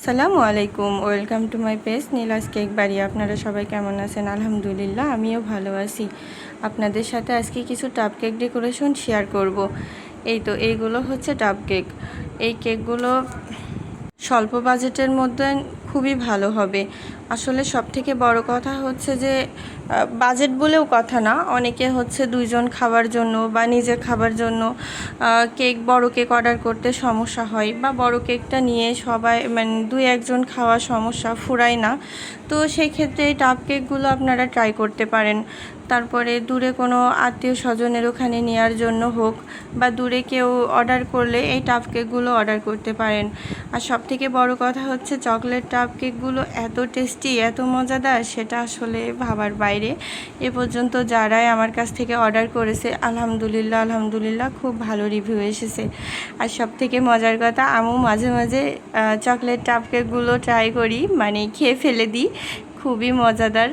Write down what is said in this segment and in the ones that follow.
আসসালামু আলাইকুম, welcome to my page Neela's cake বাড়ি। আপনারা সবাই কেমন আছেন? আলহামদুলিল্লাহ, আমিও ভালো আছি। আপনাদের সাথে আজকে কিছু টাপ কেক ডেকোরেশন শেয়ার করব। এইগুলো হচ্ছে টাপ কেক। এই কেকগুলো স্বল্প বাজেটের মধ্যে খুবই ভালো হবে। আসলে সবথেকে বড় কথা হচ্ছে যে বাজেট বলেও কথা না, অনেকে হচ্ছে দুইজন খাবার জন্য বা নিজে খাবার জন্য বড় কেক অর্ডার করতে সমস্যা হয়, বা বড় কেকটা নিয়ে সবাই মানে দুই একজন খাওয়া সমস্যা ফুরায় না। তো সেই ক্ষেত্রে এই টাপ কেকগুলো আপনারা ট্রাই করতে পারেন। তারপরে দূরে কোনো আত্মীয় স্বজনের ওখানে নেওয়ার জন্য হোক, বা দূরে কেউ অর্ডার করলে এই টাপ কেকগুলো অর্ডার করতে পারেন। আর সবথেকে বড় কথা হচ্ছে চকলেট টাপ কেকগুলো এত টেস্টি, এত মজাদার, সেটা আসলে ভাবার বাইরে। এ পর্যন্ত যারাই আমার কাছ থেকে অর্ডার করেছে আলহামদুলিল্লাহ খুব ভালো রিভিউ এসেছে। আর সবথেকে মজার কথা, আমি মাঝে মাঝে চকলেট টাপ কেকগুলো ট্রাই করি, মানে খেয়ে ফেলে দিই। খুবই মজাদার।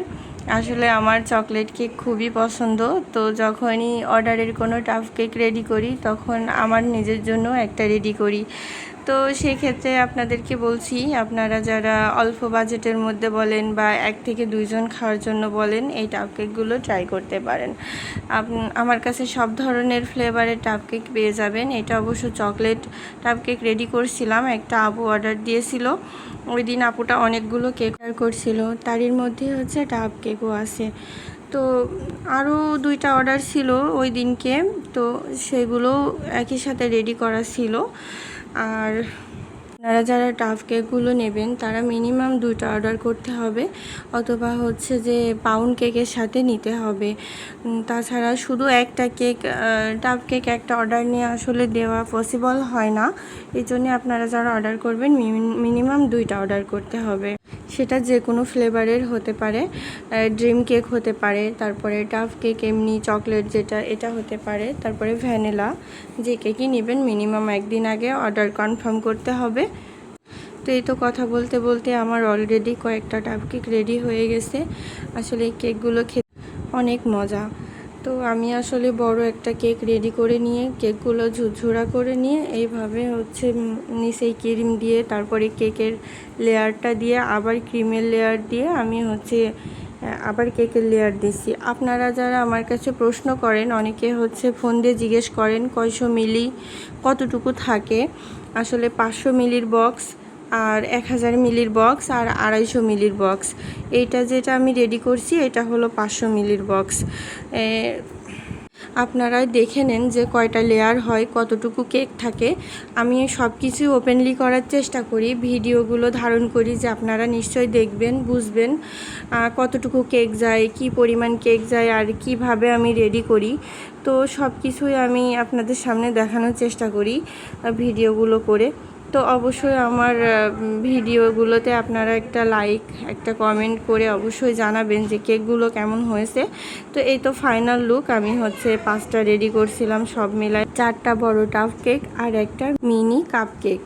আসলে আমার চকলেট কেক খুবই পছন্দ। তো যখনই অর্ডারের কোনো টাপ কেক রেডি করি, তখন আমার নিজের জন্য একটা রেডি করি। তো সেক্ষেত্রে আপনাদেরকে বলছি, আপনারা যারা অল্প বাজেটের মধ্যে বলেন বা এক থেকে দুইজন খাওয়ার জন্য বলেন, এই টাপ কেকগুলো ট্রাই করতে পারেন। আমার কাছে সব ধরনের ফ্লেভারের টাপ কেক পেয়ে যাবেন। এটা অবশ্য চকলেট টাপ কেক রেডি করছিলাম, একটা আপু অর্ডার দিয়েছিল। ওই দিন আপুটা অনেকগুলো কেক অর্ডার করছিল, তারই মধ্যে হচ্ছে টাপ কেকও আছে। তো আরও দুইটা অর্ডার ছিল ওই দিনকে, তো সেগুলো একই সাথে রেডি করা ছিল। আর আপনারা যারা টাপ কেকগুলো নেবেন তারা মিনিমাম দুইটা অর্ডার করতে হবে, অথবা হচ্ছে যে পাউন্ড কেকের সাথে নিতে হবে। তাছাড়া শুধু একটা কেক, টাপ কেক একটা অর্ডার নিয়ে আসলে দেওয়া পসিবল হয় না। এই জন্যে আপনারা যারা অর্ডার করবেন মিনিমাম দুইটা অর্ডার করতে হবে। সেটা যে কোনো ফ্লেভারের হতে পারে, ড্রিম কেক হতে পারে, তারপরে টাফ কেক এমনি চকলেট যেটা এটা হতে পারে, তারপরে ভ্যানিলা। যে কেকই নেবেন মিনিমাম একদিন আগে অর্ডার কনফার্ম করতে হবে। তো এই তো কথা বলতে বলতে আমার অলরেডি কয়েকটা টাফ কেক রেডি হয়ে গেছে। আসলে এই কেকগুলো খেতে অনেক মজা। তো আমি আসলে বড় একটা কেক রেডি করে নিয়ে কেকগুলো ঝুরঝুরা করে নিয়ে এইভাবে হচ্ছে নিচেই ক্রিম দিয়ে, তারপরে কেকের লেয়ারটা দিয়ে, আবার ক্রিমের লেয়ার দিয়ে আমি হচ্ছে আবার কেকের লেয়ার দিছি। আপনারা যারা আমার কাছে প্রশ্ন করেন, অনেকে হচ্ছে ফোন দিয়ে জিজ্ঞেস করেন কয়শো মিলি কতটুকু থাকে। আসলে 500 মিলির বক্স আর 1000 মিলির বক্স আর 250 মিলির বক্স, এইটা যেটা আমি রেডি করছি এটা হলো 500 মিলির বক্স। আপনারা দেখে নেন যে কয়টা লেয়ার হয়, কতটুকু কেক থাকে। আমি সব কিছু ওপেনলি করার চেষ্টা করি, ভিডিওগুলো ধারণ করি, যে আপনারা নিশ্চয়ই দেখবেন, বুঝবেন কতটুকু কেক যায়, কি পরিমাণ কেক যায়, আর কিভাবে আমি রেডি করি। তো সব কিছুই আমি আপনাদের সামনে দেখানোর চেষ্টা করি ভিডিওগুলো করে। তো অবশ্যই আমার ভিডিওগুলোতে আপনারা একটা লাইক, একটা কমেন্ট করে অবশ্যই জানাবেন যে কেকগুলো কেমন হয়েছে। তো এই তো ফাইনাল লুক। আমি হচ্ছে 5টা রেডি করছিলাম, সব মিলায় 4টা বড় টাফ কেক আর একটা মিনি কাপ কেক।